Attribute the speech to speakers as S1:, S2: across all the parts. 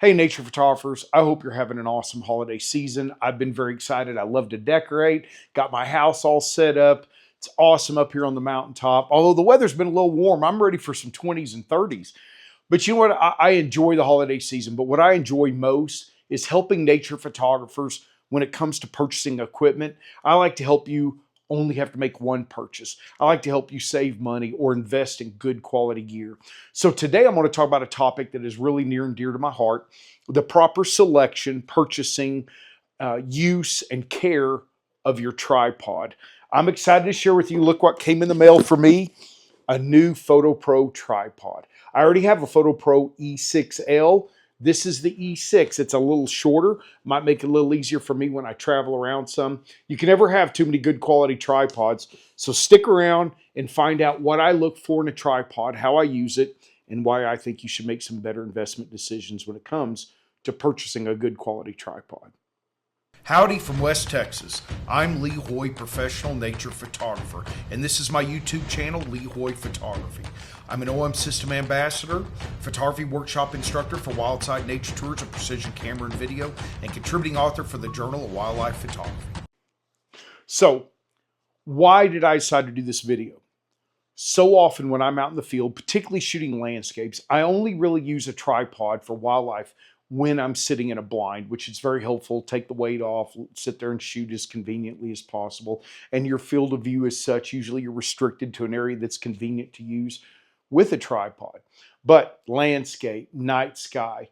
S1: Hey, nature photographers, I hope you're having an awesome holiday season. I've been very excited. I love to decorate, got my house all set up. It's awesome up here on the mountaintop. Although the weather's been a little warm, I'm ready for some 20s and 30s. But you know what? I enjoy the holiday season, but what I enjoy most is helping nature photographers when it comes to purchasing equipment. I like to help you only have to make one purchase. I like to help you save money or invest in good quality gear. So today I'm going to talk about a topic that is really near and dear to my heart: the proper selection, purchasing, use, and care of your tripod. I'm excited to share with you, look what came in the mail for me: a new FotoPro tripod. I already have a FotoPro E6L. This is the E6. It's a little shorter. Might make it a little easier for me when I travel around some. You can never have too many good quality tripods. So stick around and find out what I look for in a tripod, how I use it, and why I think you should make some better investment decisions when it comes to purchasing a good quality tripod. Howdy from West Texas. I'm Lee Hoy, professional nature photographer, and this is my YouTube channel, Lee Hoy Photography. I'm an OM System Ambassador, photography workshop instructor for Wildside Nature Tours of Precision Camera and Video, and contributing author for the Journal of Wildlife Photography. So, why did I decide to do this video? So often when I'm out in the field, particularly shooting landscapes, I only really use a tripod for wildlife when I'm sitting in a blind, which is very helpful. Take the weight off, sit there and shoot as conveniently as possible. And your field of view is such, usually you're restricted to an area that's convenient to use with a tripod. But landscape, night sky,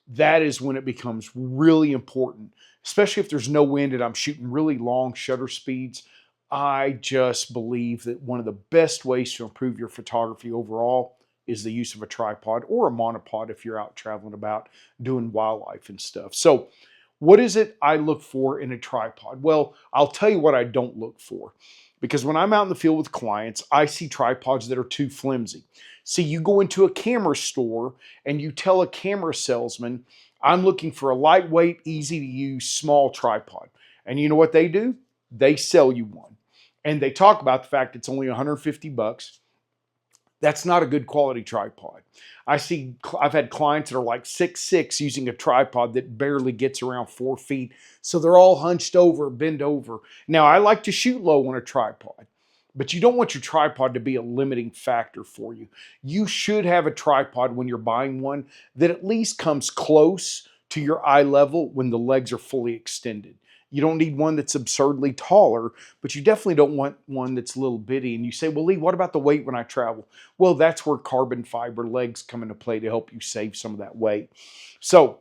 S1: that is when it becomes really important, especially if there's no wind and I'm shooting really long shutter speeds. I just believe that one of the best ways to improve your photography overall is the use of a tripod or a monopod if you're out traveling about doing wildlife and stuff. So what is it I look for in a tripod? Well, I'll tell you what I don't look for, because when I'm out in the field with clients, I see tripods that are too flimsy. See, you go into a camera store and you tell a camera salesman, I'm looking for a lightweight, easy to use, small tripod. And you know what they do? They sell you one. And they talk about the fact it's only 150 bucks. That's not a good quality tripod. I've had clients that are like 6'6" using a tripod that barely gets around 4 feet. So they're all hunched over, bent over. Now, I like to shoot low on a tripod, but you don't want your tripod to be a limiting factor for you. You should have a tripod when you're buying one that at least comes close to your eye level when the legs are fully extended. You don't need one that's absurdly taller, but you definitely don't want one that's a little bitty. And you say, well, Lee, what about the weight when I travel? Well, that's where carbon fiber legs come into play to help you save some of that weight. So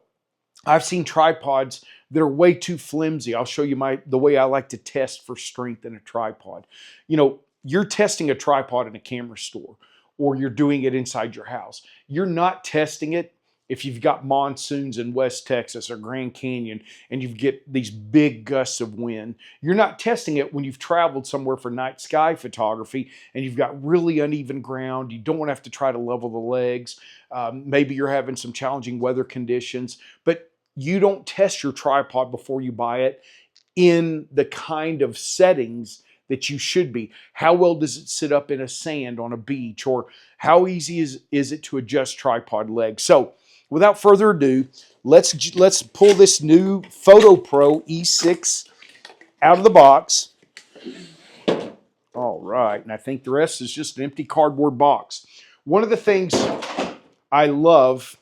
S1: I've seen tripods that are way too flimsy. I'll show you the way I like to test for strength in a tripod. You know, you're testing a tripod in a camera store, or you're doing it inside your house. You're not testing it if you've got monsoons in West Texas or Grand Canyon and you get these big gusts of wind. You're not testing it when you've traveled somewhere for night sky photography and you've got really uneven ground. You don't want to have to try to level the legs. Maybe you're having some challenging weather conditions, but you don't test your tripod before you buy it in the kind of settings that you should be. How well does it sit up in a sand on a beach, or how easy is it to adjust tripod legs? So without further ado, let's pull this new FotoPro E6 out of the box. All right, and I think the rest is just an empty cardboard box. One of the things I love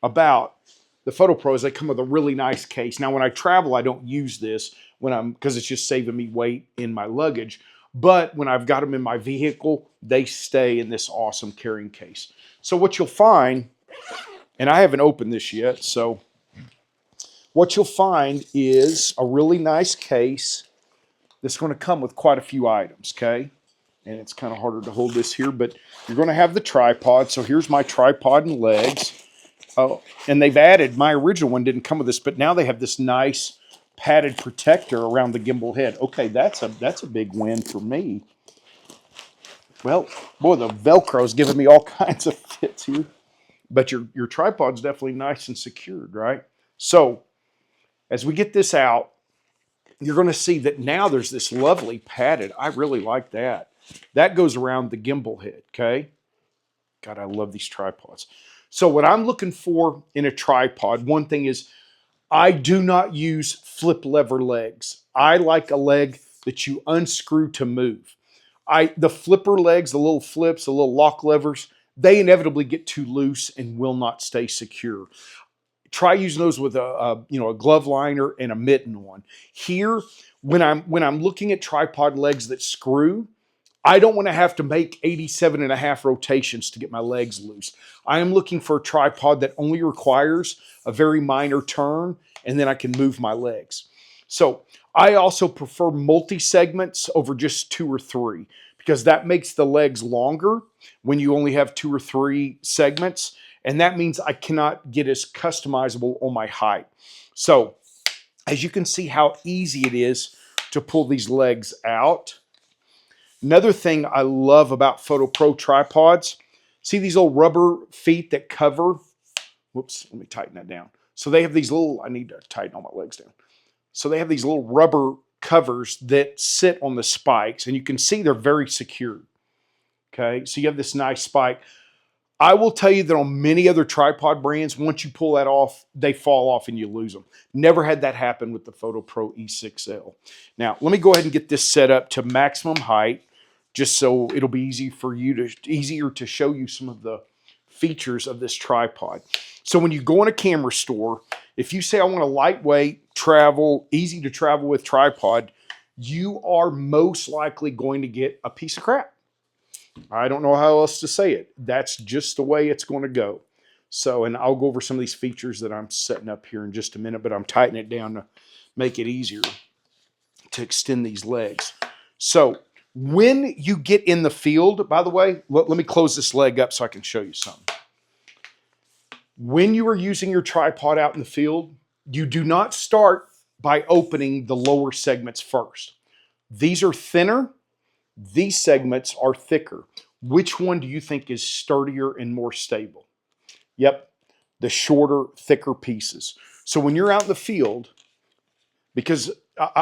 S1: about the FotoPro is they come with a really nice case. Now, when I travel, I don't use this because it's just saving me weight in my luggage. But when I've got them in my vehicle, they stay in this awesome carrying case. So what you'll find, and I haven't opened this yet, so what you'll find is a really nice case that's going to come with quite a few items, okay? And it's kind of harder to hold this here, but you're going to have the tripod. So here's my tripod and legs. Oh, and they've added, my original one didn't come with this, but now they have this nice padded protector around the gimbal head. Okay, that's a big win for me. Well, boy, the Velcro's giving me all kinds of fits here. But your tripod's definitely nice and secured, right? So as we get this out, you're going to see that now there's this lovely padded. I really like that. That goes around the gimbal head, okay? God, I love these tripods. So what I'm looking for in a tripod, one thing is I do not use flip lever legs. I like a leg that you unscrew to move. The flipper legs, the little flips, the little lock levers, they inevitably get too loose and will not stay secure. Try using those with a glove liner and a mitten one. Here, when I'm looking at tripod legs that screw, I don't want to have to make 87 and a half rotations to get my legs loose. I am looking for a tripod that only requires a very minor turn, and then I can move my legs. So I also prefer multi-segments over just 2 or 3 because that makes the legs longer when you only have 2 or 3 segments, and that means I cannot get as customizable on my height. So as you can see how easy it is to pull these legs out. Another thing I love about FotoPro tripods, see these old rubber feet that cover? Whoops, let me tighten that down. So they have these little, I need to tighten all my legs down. So they have these little rubber covers that sit on the spikes, and you can see they're very secure. Okay, so you have this nice spike. I will tell you that on many other tripod brands, once you pull that off, they fall off and you lose them. Never had that happen with the FotoPro E6L. Now, let me go ahead and get this set up to maximum height, just so it'll be easier to show you some of the features of this tripod. So when you go in a camera store, if you say I want a lightweight, easy to travel with tripod, you are most likely going to get a piece of crap. I don't know how else to say it. That's just the way it's going to go. So, and I'll go over some of these features that I'm setting up here in just a minute, but I'm tightening it down to make it easier to extend these legs. So when you get in the field, by the way, let me close this leg up so I can show you something. When you are using your tripod out in the field, you do not start by opening the lower segments first. These are thinner. These segments are thicker. Which one do you think is sturdier and more stable? Yep, the shorter, thicker pieces. So when you're out in the field, because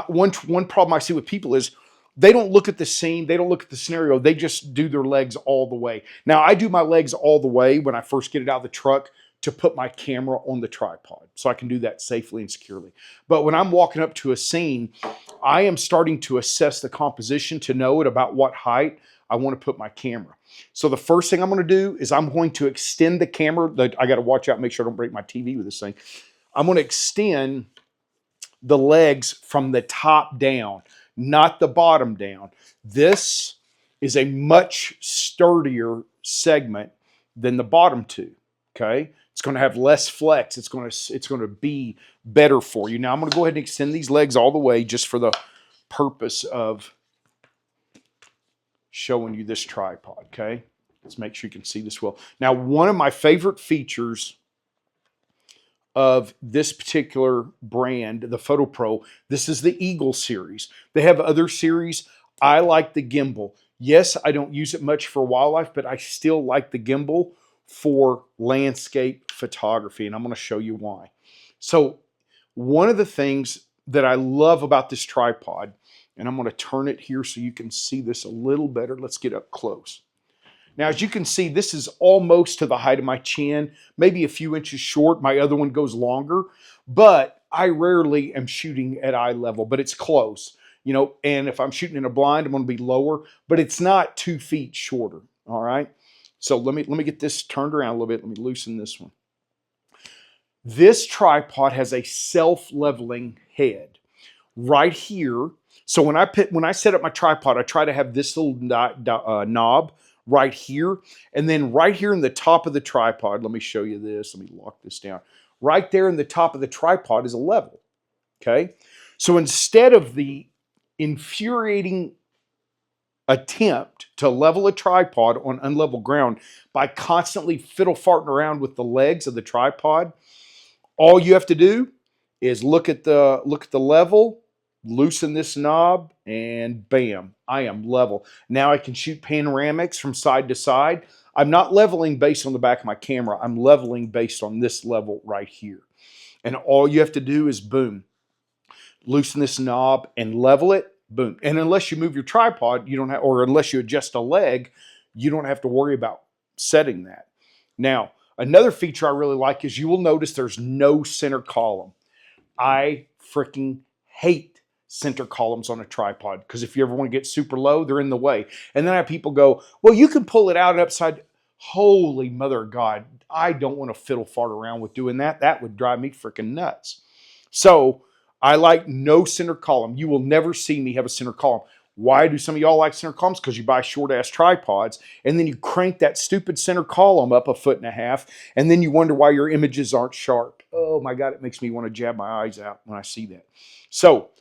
S1: one problem I see with people is they don't look at the scene, they don't look at the scenario, they just do their legs all the way. Now, I do my legs all the way when I first get it out of the truck to put my camera on the tripod, so I can do that safely and securely. But when I'm walking up to a scene, I am starting to assess the composition to know at about what height I want to put my camera. So the first thing I'm going to do is I'm going to extend the camera. I got to watch out, make sure I don't break my TV with this thing. I'm going to extend the legs from the top down, not the bottom down. This is a much sturdier segment than the bottom two, okay? It's going to have less flex. It's going to be better for you. Now I'm going to go ahead and extend these legs all the way just for the purpose of showing you this tripod, okay? Let's make sure you can see this well. Now, one of my favorite features of this particular brand, the FotoPro, this is the Eagle series. They have other series. I like the gimbal. Yes, I don't use it much for wildlife, but I still like the gimbal for landscape photography, and I'm going to show you why. So one of the things that I love about this tripod, and I'm going to turn it here so you can see this a little better. Let's get up close. Now, as you can see, this is almost to the height of my chin, maybe a few inches short. My other one goes longer, but I rarely am shooting at eye level, but it's close, you know, and if I'm shooting in a blind, I'm going to be lower, but it's not 2 feet shorter, all right? So let me get this turned around a little bit. Let me loosen this one. This tripod has a self-leveling head right here. So when I set up my tripod, I try to have this little knob right here, and then right here in the top of the tripod, let me show you this. Let me lock this down. Right there in the top of the tripod is a level, okay? So instead of the infuriating attempt to level a tripod on unlevel ground by constantly fiddle-farting around with the legs of the tripod, all you have to do is look at the level, loosen this knob, and bam, I am level. Now I can shoot panoramics from side to side. I'm not leveling based on the back of my camera. I'm leveling based on this level right here. And all you have to do is boom, loosen this knob and level it, boom. And unless you move your tripod, you don't have, or unless you adjust a leg, you don't have to worry about setting that. Now, Another feature I really like is you will notice there's no center column. I freaking hate center columns on a tripod because if you ever want to get super low, they're in the way. And then I have people go, well, you can pull it out and upside. Holy mother of God, I don't want to fiddle fart around with doing that. That would drive me freaking nuts. So I like no center column. You will never see me have a center column. Why do some of y'all like center columns? Because you buy short ass tripods and then you crank that stupid center column up 1.5 feet and then you wonder why your images aren't sharp. Oh my God, it makes me want to jab my eyes out when I see that. So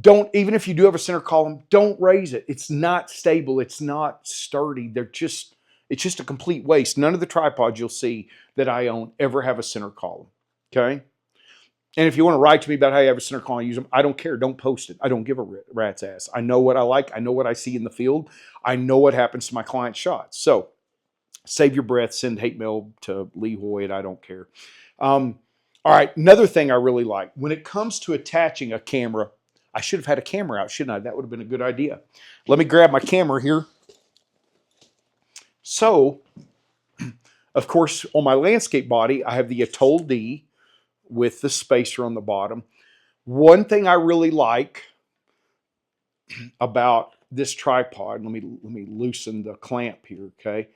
S1: don't, even if you do have a center column, don't raise it. It's not stable. It's not sturdy. It's just a complete waste. None of the tripods you'll see that I own ever have a center column. Okay. And if you want to write to me about how you have a center column, use them. I don't care. Don't post it. I don't give a rat's ass. I know what I like. I know what I see in the field. I know what happens to my client shots. So save your breath. Send hate mail to Lee Hoyt. I don't care. All right. Another thing I really like. When it comes to attaching a camera, I should have had a camera out, shouldn't I? That would have been a good idea. Let me grab my camera here. So, of course, on my landscape body, I have the Atoll D with the spacer on the bottom. One thing I really like about this tripod, let me loosen the clamp here, okay?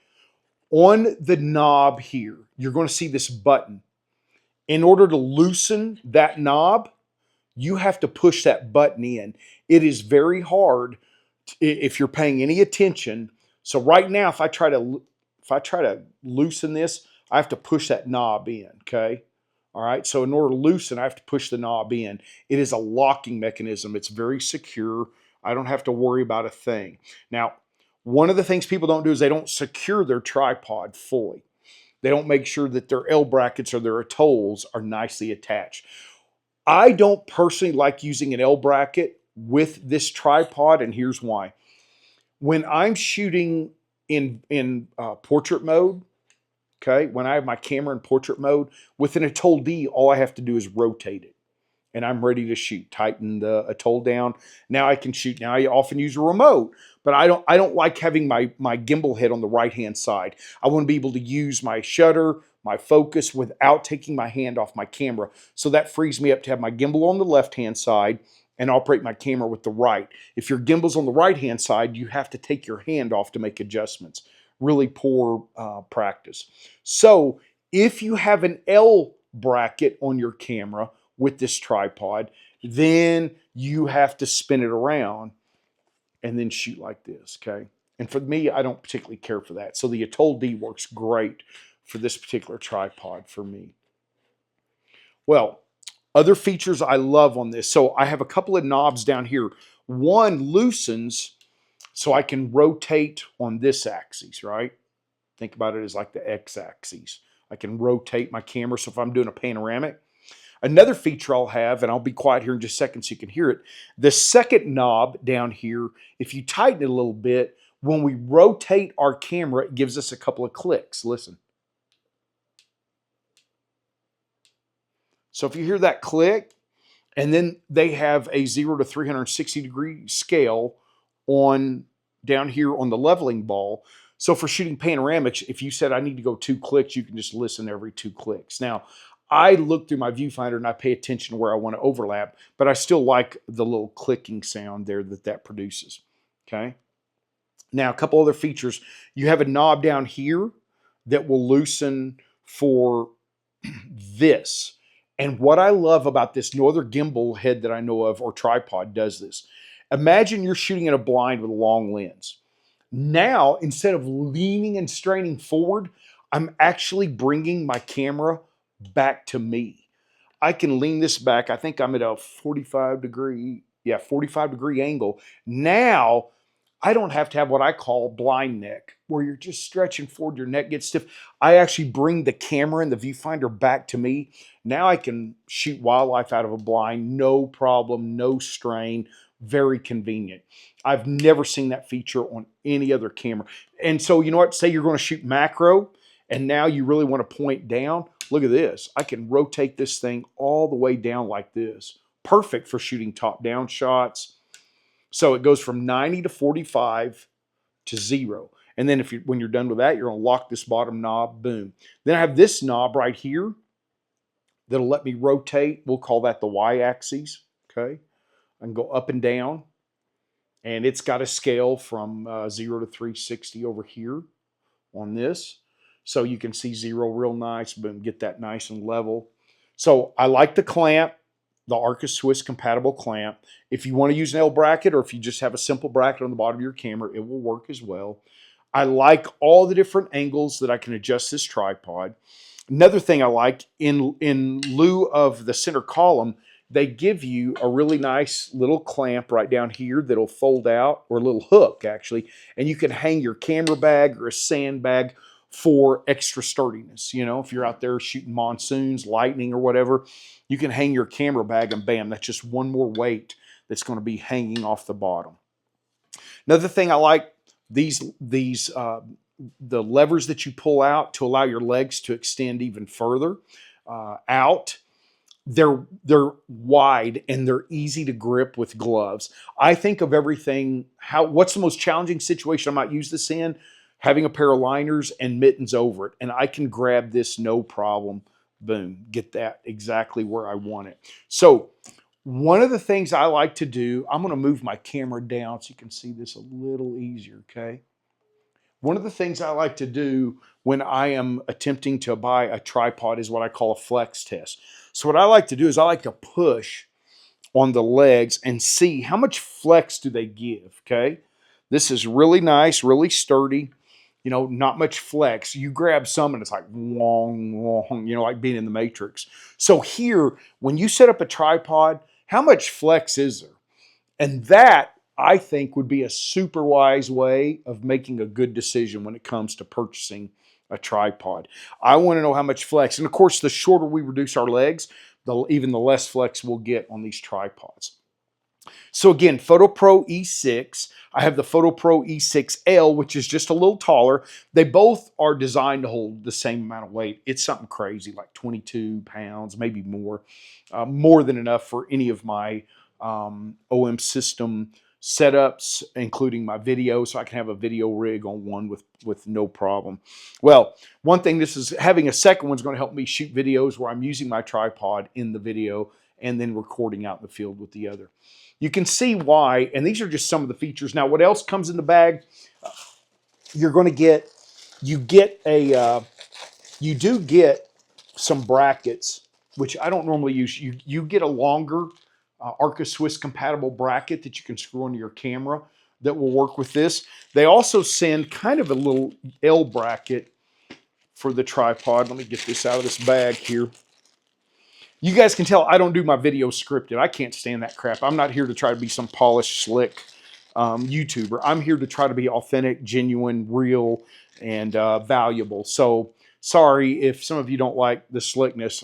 S1: On the knob here, you're going to see this button. In order to loosen that knob, you have to push that button in. It is very hard if you're paying any attention. So right now, if I try to loosen this, I have to push that knob in, okay? All right, so in order to loosen, I have to push the knob in. It is a locking mechanism. It's very secure. I don't have to worry about a thing. Now, one of the things people don't do is they don't secure their tripod fully. They don't make sure that their L brackets or their atolls are nicely attached. I don't personally like using an L bracket with this tripod, and here's why. When I'm shooting in portrait mode, okay, when I have my camera in portrait mode, with an Atoll D, all I have to do is rotate it, and I'm ready to shoot. Tighten the Atoll down. Now I can shoot. Now I often use a remote, but I don't like having my gimbal head on the right-hand side. I want to be able to use my shutter, my focus without taking my hand off my camera. So that frees me up to have my gimbal on the left-hand side and operate my camera with the right. If your gimbal's on the right-hand side, you have to take your hand off to make adjustments. Really poor practice. So if you have an L bracket on your camera with this tripod, then you have to spin it around and then shoot like this, okay? And for me, I don't particularly care for that. So the Atoll D works great for this particular tripod for me. Well, other features I love on this. So I have a couple of knobs down here. One loosens so I can rotate on this axis, right? Think about it as like the x-axis. I can rotate my camera. So if I'm doing a panoramic, another feature I'll have, and I'll be quiet here in just a second so you can hear it. The second knob down here, if you tighten it a little bit, when we rotate our camera, it gives us a couple of clicks. Listen. So if you hear that click, and then they have a 0 to 360 degree scale on down here on the leveling ball. So for shooting panoramics, if you said I need to go 2 clicks, you can just listen every 2 clicks. Now, I look through my viewfinder and I pay attention to where I want to overlap, but I still like the little clicking sound there that produces, okay? Now, a couple other features. You have a knob down here that will loosen for this. And what I love about this, no other gimbal head that I know of or tripod does this. Imagine you're shooting in a blind with a long lens. Now, instead of leaning and straining forward, I'm actually bringing my camera back to me. I can lean this back. I think I'm at a 45 degree angle. Now, I don't have to have what I call blind neck, where you're just stretching forward, your neck gets stiff. I actually bring the camera and the viewfinder back to me. Now I can shoot wildlife out of a blind, no problem, no strain, very convenient. I've never seen that feature on any other camera. And so, you know what, say you're going to shoot macro, and now you really want to point down. Look at this. I can rotate this thing all the way down like this. Perfect for shooting top-down shots. So it goes from 90 to 45 to 0. And then when you're done with that, you're gonna lock this bottom knob, boom. Then I have this knob right here that'll let me rotate. We'll call that the Y-axis, okay? I can go up and down, and it's got a scale from 0 to 360 over here on this. So you can see 0 real nice, boom, get that nice and level. So I like the clamp, the Arca Swiss compatible clamp. If you want to use an L bracket, or if you just have a simple bracket on the bottom of your camera, it will work as well. I like all the different angles that I can adjust this tripod. Another thing I like, in lieu of the center column, they give you a really nice little clamp right down here that'll fold out, or a little hook actually, and you can hang your camera bag or a sandbag for extra sturdiness. You know, if you're out there shooting monsoons, lightning, or whatever, you can hang your camera bag and bam, that's just one more weight that's going to be hanging off the bottom. Another thing I like, the levers that you pull out to allow your legs to extend even further out. They're wide and they're easy to grip with gloves. I think of everything, what's the most challenging situation I might use this in? Having a pair of liners and mittens over it. And I can grab this no problem. Boom, get that exactly where I want it. So one of the things I like to do, I'm going to move my camera down so you can see this a little easier, okay? One of the things I like to do when I am attempting to buy a tripod is what I call a flex test. So what I like to do is I like to push on the legs and see how much flex do they give, okay? This is really nice, really sturdy, you know, not much flex. You grab some and it's like wong, you know, like being in the Matrix. So here, when you set up a tripod, how much flex is there? And that, I think, would be a super wise way of making a good decision when it comes to purchasing a tripod. I want to know how much flex. And of course, the shorter we reduce our legs, even the less flex we'll get on these tripods. So again, FotoPro E6. I have the FotoPro E6L, which is just a little taller. They both are designed to hold the same amount of weight. It's something crazy, like 22 pounds, maybe more. More than enough for any of my OM system setups, including my video, so I can have a video rig on one with no problem. Well, one thing, having a second one's going to help me shoot videos where I'm using my tripod in the video and then recording out in the field with the other. You can see why, and these are just some of the features. Now, what else comes in the bag? You're going to get, you do get some brackets, which I don't normally use. You get a longer Arca Swiss compatible bracket that you can screw onto your camera that will work with this. They also send kind of a little L bracket for the tripod. Let me get this out of this bag here. You guys can tell I don't do my video scripted. I can't stand that crap. I'm not here to try to be some polished, slick YouTuber. I'm here to try to be authentic, genuine, real, and valuable. So sorry if some of you don't like the slickness.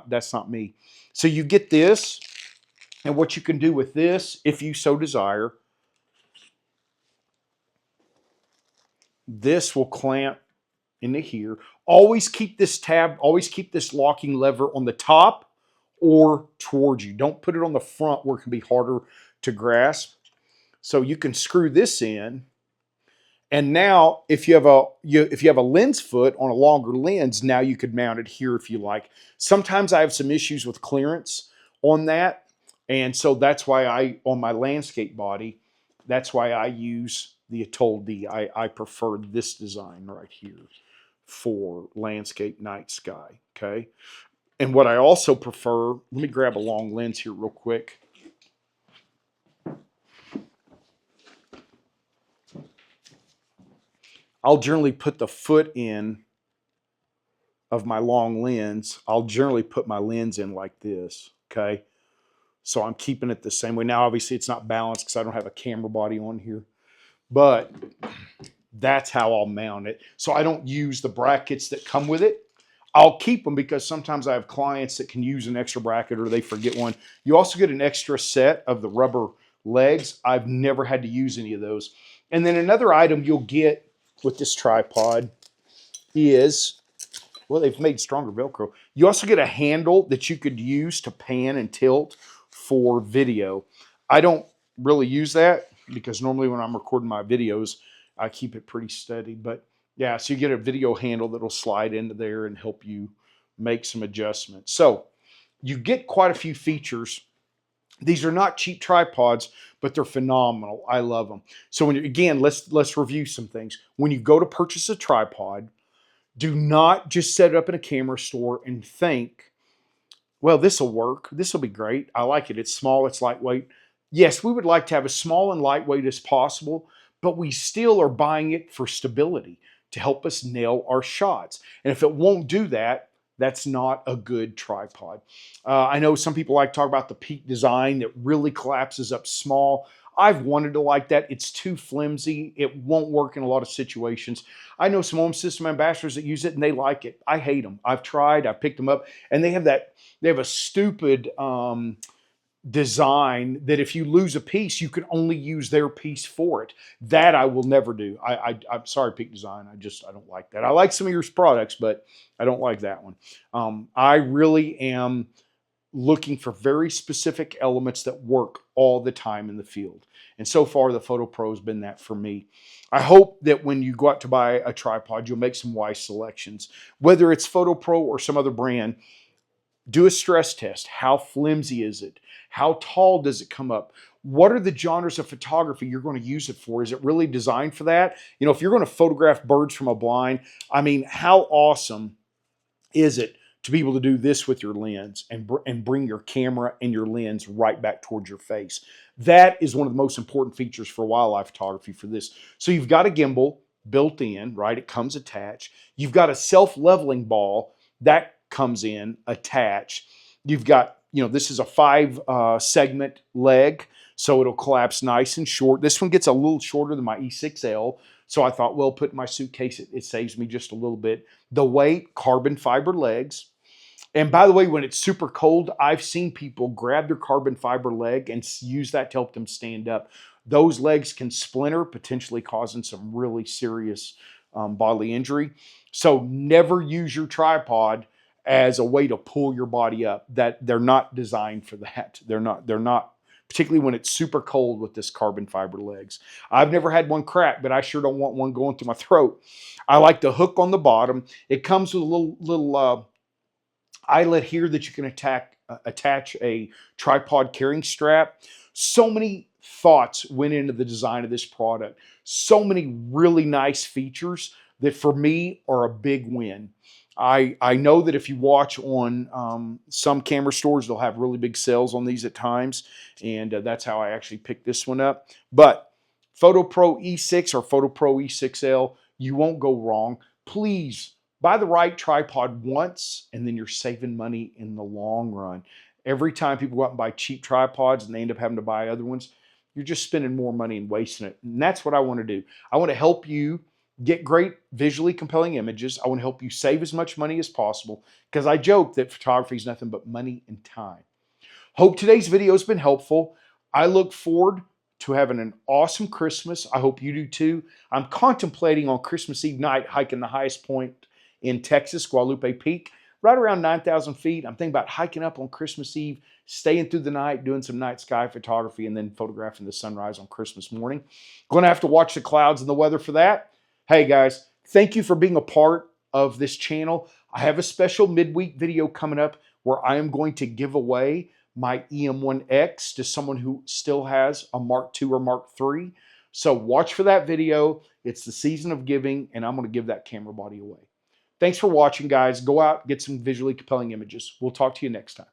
S1: That's not me. So you get this, and what you can do with this, if you so desire, this will clamp into here. Always keep this locking lever on the top or towards you. Don't put it on the front where it can be harder to grasp. So you can screw this in. And now if you have a lens foot on a longer lens, now you could mount it here if you like. Sometimes I have some issues with clearance on that. And so that's why on my landscape body, that's why I use the Atoll D. I prefer this design right here for landscape night sky, okay? And what I also prefer, let me grab a long lens here real quick. I'll generally put the foot in of my long lens. I'll generally put my lens in like this, okay? So I'm keeping it the same way. Now, obviously, it's not balanced because I don't have a camera body on here. But that's how I'll mount it. So I don't use the brackets that come with it. I'll keep them because sometimes I have clients that can use an extra bracket or they forget one. You also get an extra set of the rubber legs. I've never had to use any of those. And then another item you'll get with this tripod is, well, they've made stronger Velcro. You also get a handle that you could use to pan and tilt for video. I don't really use that because normally when I'm recording my videos, I keep it pretty steady. But yeah, so you get a video handle that'll slide into there and help you make some adjustments. So you get quite a few features. These are not cheap tripods, but they're phenomenal. I love them. So when you, again, let's review some things. When you go to purchase a tripod, do not just set it up in a camera store and think, well, this will work. This will be great. I like it. It's small, it's lightweight. Yes, we would like to have as small and lightweight as possible, but we still are buying it for stability to help us nail our shots. And if it won't do that, that's not a good tripod. I know some people like to talk about the Peak design that really collapses up small. I've wanted to like that. It's too flimsy. It won't work in a lot of situations. I know some home system ambassadors that use it and they like it. I hate them. I've tried. I've picked them up, and they have a stupid design that if you lose a piece, you can only use their piece for it. That I will never do. I'm sorry, Peak Design. I don't like that. I like some of your products, but I don't like that one. I really am looking for very specific elements that work all the time in the field. And so far, the FotoPro has been that for me. I hope that when you go out to buy a tripod, you'll make some wise selections. Whether it's FotoPro or some other brand, do a stress test. How flimsy is it? How tall does it come up? What are the genres of photography you're going to use it for? Is it really designed for that? You know, if you're going to photograph birds from a blind, I mean, how awesome is it to be able to do this with your lens and bring your camera and your lens right back towards your face? That is one of the most important features for wildlife photography for this. So you've got a gimbal built in, right? It comes attached. You've got a self-leveling ball that comes in attached. You've got, you know, this is a 5 segment leg, so it'll collapse nice and short. This one gets a little shorter than my E6L, so I thought, well, put in my suitcase, it saves me just a little bit. The weight, carbon fiber legs. And by the way, when it's super cold, I've seen people grab their carbon fiber leg and use that to help them stand up. Those legs can splinter, potentially causing some really serious bodily injury. So never use your tripod as a way to pull your body up. That they're not designed for that. They're not, particularly when it's super cold with this carbon fiber legs. I've never had one crack, but I sure don't want one going through my throat. I like the hook on the bottom. It comes with a little eyelet here that you can attach a tripod carrying strap. So many thoughts went into the design of this product. So many really nice features that for me are a big win. I know that if you watch on some camera stores, they'll have really big sales on these at times, and that's how I actually picked this one up. But FotoPro E6 or FotoPro E6L, you won't go wrong. Please buy the right tripod once, and then you're saving money in the long run. Every time people go out and buy cheap tripods and they end up having to buy other ones, you're just spending more money and wasting it. And that's what I want to do. I want to help you get great visually compelling images. I want to help you save as much money as possible, because I joke that photography is nothing but money and time. Hope today's video has been helpful. I look forward to having an awesome Christmas. I hope you do too. I'm contemplating on Christmas Eve night hiking the highest point in Texas, Guadalupe Peak, right around 9,000 feet. I'm thinking about hiking up on Christmas Eve, staying through the night, doing some night sky photography, and then photographing the sunrise on Christmas morning. Going to have to watch the clouds and the weather for that. Hey guys, thank you for being a part of this channel. I have a special midweek video coming up where I am going to give away my EM1X to someone who still has a Mark II or Mark III. So watch for that video. It's the season of giving, and I'm going to give that camera body away. Thanks for watching, guys. Go out, get some visually compelling images. We'll talk to you next time.